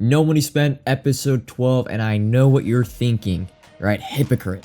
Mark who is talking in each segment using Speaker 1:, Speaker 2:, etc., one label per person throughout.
Speaker 1: No money spent, episode 12, and I know what you're thinking, right? Hypocrite.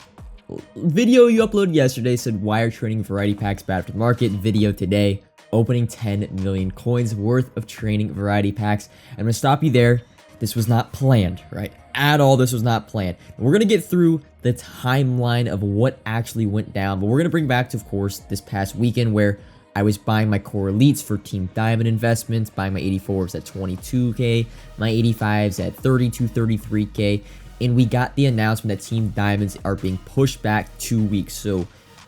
Speaker 1: Video you uploaded yesterday said, why are training variety packs bad for the market? Video today, opening 10 million coins worth of training variety packs. I'm gonna stop you there. This was not planned, right? At all, this was not planned. We're gonna get through the timeline of what actually went down, but we're gonna bring back to, of course, this past weekend where I was buying my core elites for Team Diamond investments, buying my 84s at 22k, my 85s at 32, 33k, and we got the announcement that Team Diamonds are being pushed back 2 weeks. So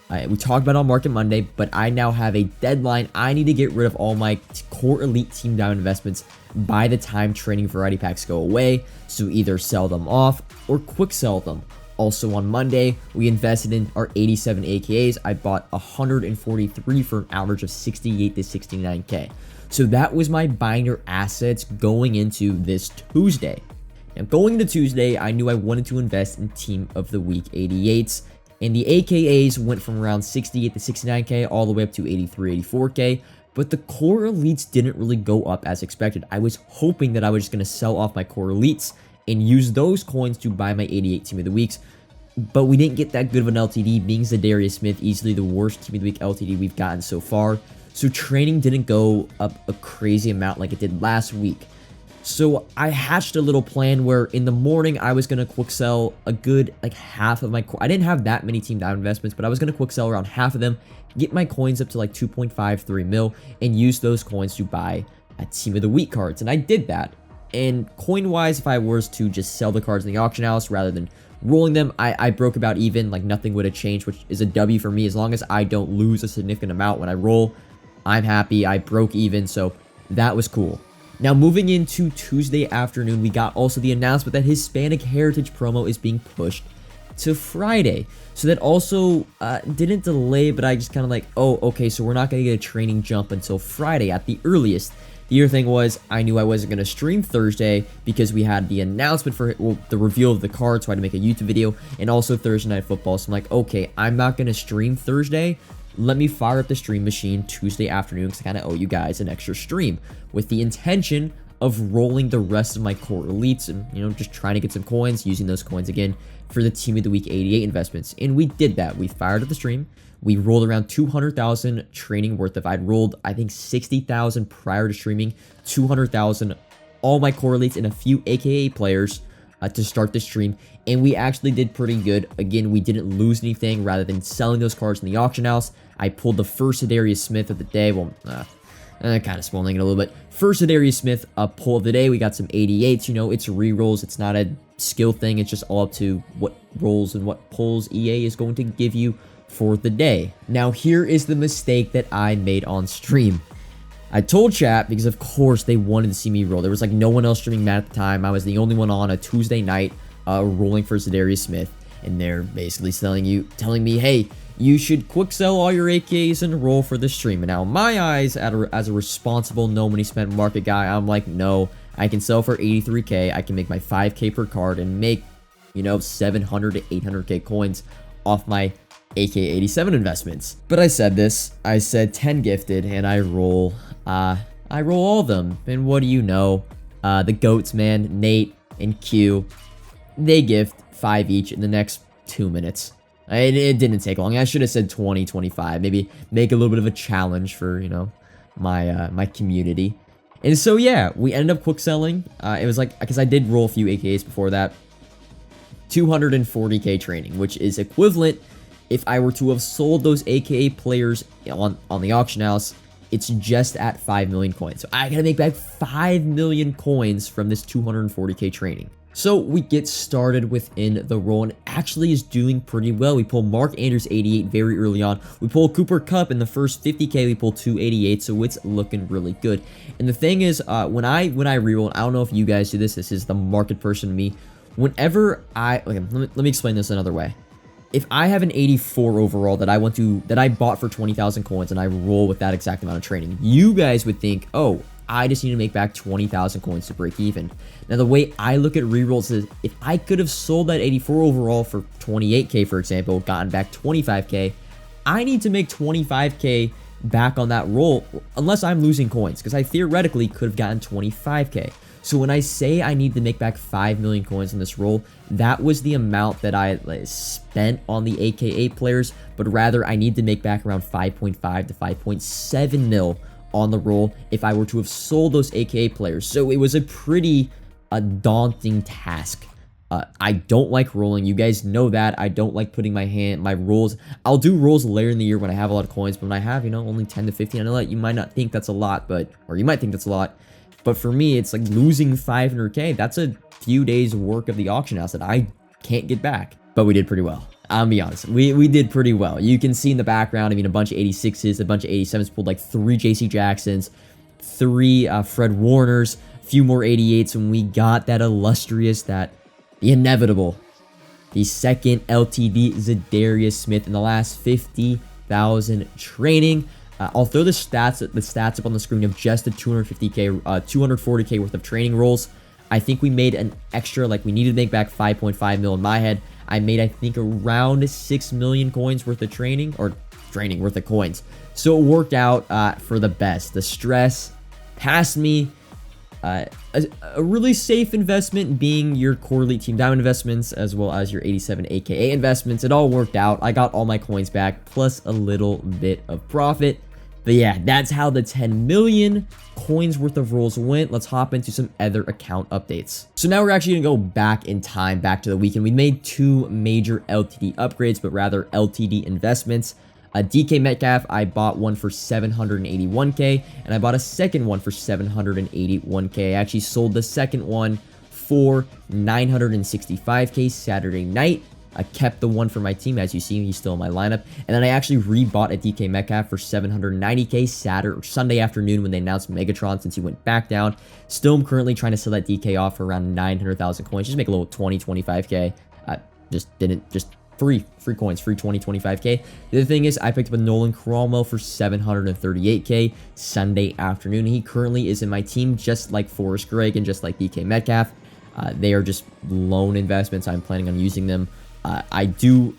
Speaker 1: we talked about it on Market Monday, but I now have a deadline. I need to get rid of all my core elite Team Diamond investments by the time training variety packs go away. So either sell them off or quick sell them. Also on Monday, we invested in our 87 AKAs. I bought 143 for an average of 68 to 69k. So that was my binder assets going into this Tuesday. Now going into Tuesday, I knew I wanted to invest in Team of the Week 88s. And the AKAs went from around 68 to 69k all the way up to 83, 84k. But the core elites didn't really go up as expected. I was hoping that I was just going to sell off my core elites and use those coins to buy my 88 Team of the Weeks. But we didn't get that good of an LTD, being Zadarius Smith easily the worst Team of the Week LTD we've gotten so far. So training didn't go up a crazy amount like it did last week. So I hatched a little plan where in the morning I was going to quick sell a good like half of my I didn't have that many Team Diamond investments, but I was going to quick sell around half of them, get my coins up to like 2.53 mil, and use those coins to buy a Team of the Week cards. And I did that. And coin wise, if I was to just sell the cards in the auction house rather than rolling them, I broke about even, like nothing would have changed, which is a W for me. As long as I don't lose a significant amount when I roll, I'm happy. I broke even, so that was cool. Now moving into Tuesday afternoon, we got also the announcement that Hispanic Heritage promo is being pushed to Friday. So that also didn't delay, but I just kind of like, oh, okay, so we're not going to get a training jump until Friday at the earliest. The other thing was, I knew I wasn't going to stream Thursday because we had the announcement for, well, the reveal of the card, so I had to make a YouTube video, and also Thursday Night Football. So I'm like, okay, I'm not going to stream Thursday. Let me fire up the stream machine Tuesday afternoon because I kind of owe you guys an extra stream with the intention of rolling the rest of my core elites and, you know, just trying to get some coins, using those coins again for the Team of the Week 88 investments. And we did that. We fired up the stream. We rolled around 200,000 training worth of. I'd rolled, I think, 60,000 prior to streaming, 200,000, all my core elites and a few AKA players to start the stream. And we actually did pretty good. Again, we didn't lose anything rather than selling those cards in the auction house. I pulled the first Zadarius Smith of the day. Well, kind of spoiling it a little bit. First Zadarius Smith pull of the day. We got some 88s. You know, it's re-rolls. It's not a skill thing. It's just all up to what rolls and what pulls EA is going to give you for the day. Now, here is the mistake that I made on stream. I told chat, because of course they wanted to see me roll. There was like no one else streaming Madden at the time. I was the only one on a Tuesday night rolling for Zadarius Smith. And they're basically telling me, hey, you should quick sell all your AKs and roll for the stream. And now in my eyes, as a responsible, no money spent market guy, I'm like, no, I can sell for 83k. I can make my 5k per card and make, you know, 700 to 800k coins off my AK-87 investments. But I said this, I said 10 gifted, and I roll all of them. And what do you know? The GOATs, man, Nate and Q, they gift 5 each in the next 2 minutes. It didn't take long. I should have said 20, 25. Maybe make a little bit of a challenge for, you know, my community. And so, yeah, we ended up quick selling. It was like, because I did roll a few AKs before that. 240k training, which is equivalent, if I were to have sold those AKA players on the auction house, it's just at 5 million coins. So I gotta make back 5 million coins from this 240k training. So we get started within the roll, and it actually is doing pretty well. We pull Mark Andrews 88 very early on. We pull Cooper Kupp in the first 50k. We pull 288, so it's looking really good. And the thing is, when I reroll, I don't know if you guys do this. This is the market person in me. Whenever let me explain this another way. If I have an 84 overall that I bought for 20,000 coins and I roll with that exact amount of training, you guys would think, oh, I just need to make back 20,000 coins to break even. Now, the way I look at rerolls is if I could have sold that 84 overall for 28k, for example, gotten back 25k, I need to make 25k back on that roll unless I'm losing coins, because I theoretically could have gotten 25k. So when I say I need to make back 5 million coins in this roll, that was the amount that I spent on the AKA players, but rather I need to make back around 5.5 to 5.7 mil on the roll if I were to have sold those AKA players. So it was a pretty daunting task. I don't like rolling. You guys know that. I don't like putting my rolls. I'll do rolls later in the year when I have a lot of coins, but when I have, only 10 to 15, I know that you might not think that's a lot, or you might think that's a lot. But for me, it's like losing 500K. That's a few days work of the auction house that I can't get back. But we did pretty well. I'll be honest. We did pretty well. You can see in the background, a bunch of 86s, a bunch of 87s, pulled like 3 JC Jacksons, 3 Fred Warners, a few more 88s, and we got that illustrious, the inevitable, the second LTD Zadarius Smith in the last 50,000 training. I'll throw the stats up on the screen of just the 240K worth of training rolls. I think we made an extra, we needed to make back 5.5 mil in my head. I made, I think, around 6 million coins worth of training worth of coins. So it worked out for the best. The stress passed me. A really safe investment being your Core Elite Team Diamond investments, as well as your 87 AKA investments. It all worked out. I got all my coins back, plus a little bit of profit. But yeah, that's how the 10 million coins worth of rolls went. Let's hop into some other account updates. So now we're actually going to go back in time, back to the weekend. We made 2 major LTD upgrades, but rather LTD investments. A DK Metcalf, I bought one for 781K, and I bought a second one for 781K. I actually sold the second one for 965K Saturday night. I kept the one for my team. As you see, he's still in my lineup. And then I actually rebought a DK Metcalf for 790K Sunday afternoon when they announced Megatron, since he went back down. Still, I'm currently trying to sell that DK off for around 900,000 coins. Just make a little 20, 25K. Free coins, free 20, 25K. The other thing is I picked up a Nolan Cromwell for 738K Sunday afternoon. He currently is in my team, just like Forrest Gregg and just like DK Metcalf. They are just loan investments. I'm planning on using them. I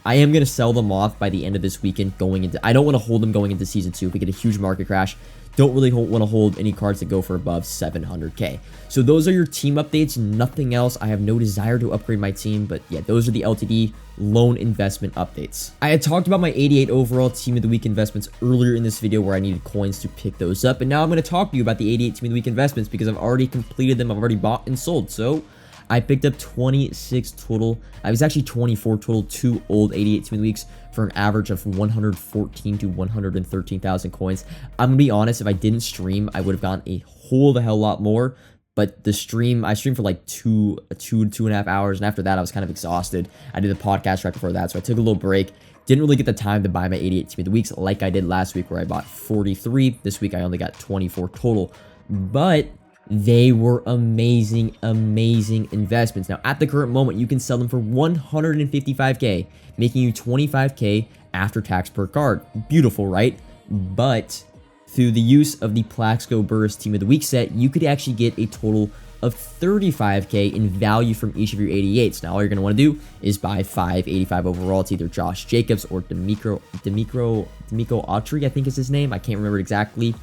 Speaker 1: am going to sell them off by the end of this weekend I don't want to hold them going into Season 2 if we get a huge market crash. Don't really want to hold any cards that go for above 700K. So those are your team updates. Nothing else. I have no desire to upgrade my team, but yeah, those are the LTD loan investment updates. I had talked about my 88 overall team of the week investments earlier in this video where I needed coins to pick those up. And now I'm going to talk to you about the 88 team of the week investments because I've already completed them. I've already bought and sold. So I picked up 26 total. I was actually 24 total, 2 old 88 team of the weeks for an average of 114 to 113,000 coins. I'm gonna be honest, if I didn't stream, I would have gotten a whole the hell lot more. But I streamed for like two and a half hours, and after that, I was kind of exhausted. I did a podcast right before that, so I took a little break. Didn't really get the time to buy my 88 team of the weeks like I did last week, where I bought 43. This week, I only got 24 total. But they were amazing investments. Now, at the current moment, you can sell them for 155K, making you 25K after tax per card. Beautiful, right? But through the use of the Plaxico Burst Team of the Week set, you could actually get a total of 35K in value from each of your 88s. Now, all you're going to want to do is buy 5 85 overall. It's either Josh Jacobs or D'Amico Autry, I think is his name. I can't remember it exactly.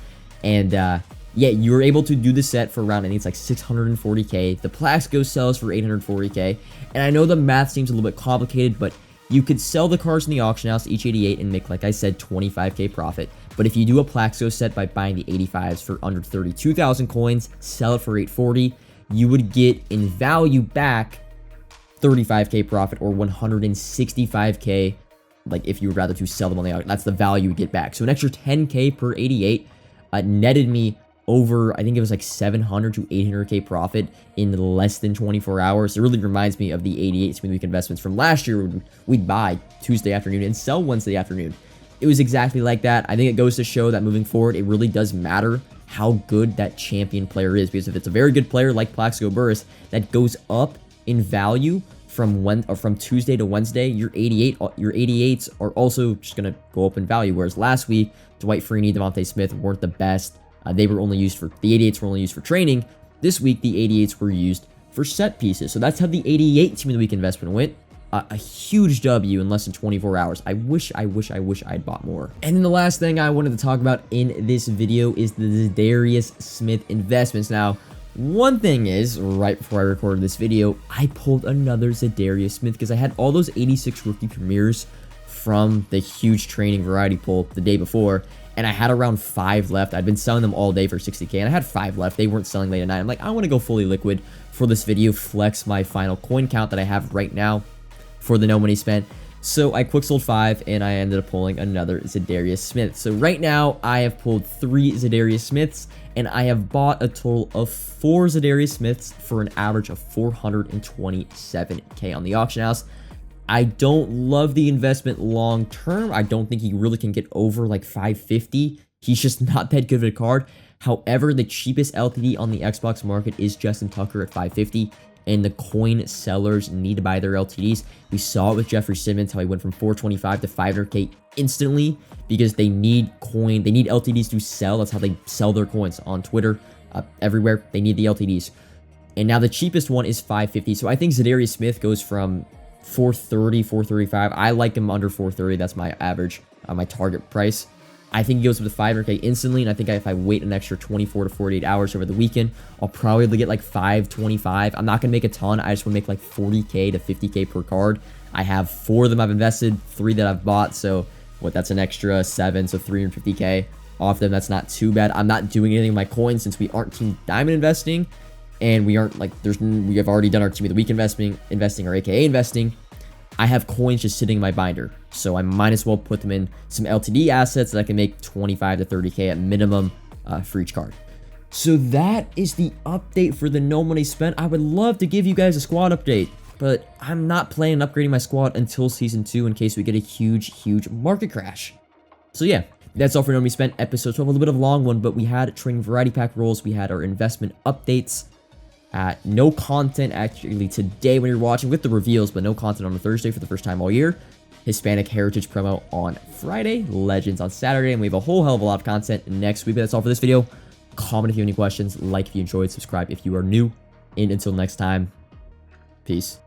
Speaker 1: And yeah, you're able to do the set for around, I think it's like 640K. The Plaxico sells for 840K. And I know the math seems a little bit complicated, but you could sell the cars in the auction house, each 88, and make, like I said, 25K profit. But if you do a Plaxico set by buying the 85s for under 32,000 coins, sell it for 840, you would get in value back 35K profit or 165K, like if you would rather to sell them on the auction. That's the value you would get back. So an extra 10K per 88 netted me over, I think it was like 700 to 800K profit in less than 24 hours. It really reminds me of the 88 Team of the Week investments from last year when we'd buy Tuesday afternoon and sell Wednesday afternoon. It was exactly like that. I think it goes to show that moving forward, it really does matter how good that champion player is, because if it's a very good player like Plaxico Burris that goes up in value from Tuesday to Wednesday, your 88s are also just going to go up in value. Whereas last week, Dwight Freeney, Devontae Smith weren't the best. The 88s were only used for training. This week, the 88s were used for set pieces. So that's how the 88 Team of the Week investment went. A huge W in less than 24 hours. I wish I'd bought more. And then the last thing I wanted to talk about in this video is the Zadarius Smith investments. Now, One thing is, right before I recorded this video, I pulled another Zadarius Smith because I had all those 86 rookie premieres from the huge training variety pull the day before, and I had around 5 left. I'd been selling them all day for 60k, and I had 5 left. They weren't selling late at night. I'm like, I want to go fully liquid for this video, flex my final coin count that I have right now for the no money spent. So I quick sold 5, and I ended up pulling another Zadarius Smith. So right now, I have pulled 3 Zadarius Smiths, and I have bought a total of 4 Zadarius Smiths for an average of 427k on the auction house. I don't love the investment long term. I don't think he really can get over like 550. He's just not that good of a card. However, the cheapest LTD on the Xbox market is Justin Tucker at 550. And the coin sellers need to buy their LTDs. We saw it with Jeffrey Simmons, how he went from 425 to 500k instantly because they need coin, they need LTDs to sell. That's how they sell their coins on Twitter, everywhere. They need the LTDs. And now the cheapest one is 550. So I think Zadarius Smith goes from 430, 435. I like him under 430. That's my average, my target price. I think he goes up to 500k instantly, and I think if I wait an extra 24 to 48 hours over the weekend, I'll probably get like 525. I'm not going to make a ton. I just want to make like 40k to 50k per card. I have 4 of them I've invested, 3 that I've bought, so what, that's an extra 7, so 350k off them. That's not too bad. I'm not doing anything with my coins since we aren't Team Diamond investing, and we aren't like, we have already done our Team of the Week investing or AKA investing. I have coins just sitting in my binder, so I might as well put them in some LTD assets that I can make 25 to 30k at minimum for each card. So that is the update for the no money spent. I would love to give you guys a squad update, but I'm not planning on upgrading my squad until Season 2 in case we get a huge market crash. So yeah, that's all for no money spent. Episode 12, a little bit of a long one, but we had training variety pack rolls, we had our investment updates. No content actually today when you're watching with the reveals, but no content on a Thursday for the first time all year. Hispanic Heritage promo on Friday, Legends on Saturday, and we have a whole hell of a lot of content next week. But that's all for this video. Comment if you have any questions, like if you enjoyed, subscribe if you are new, and until next time, peace.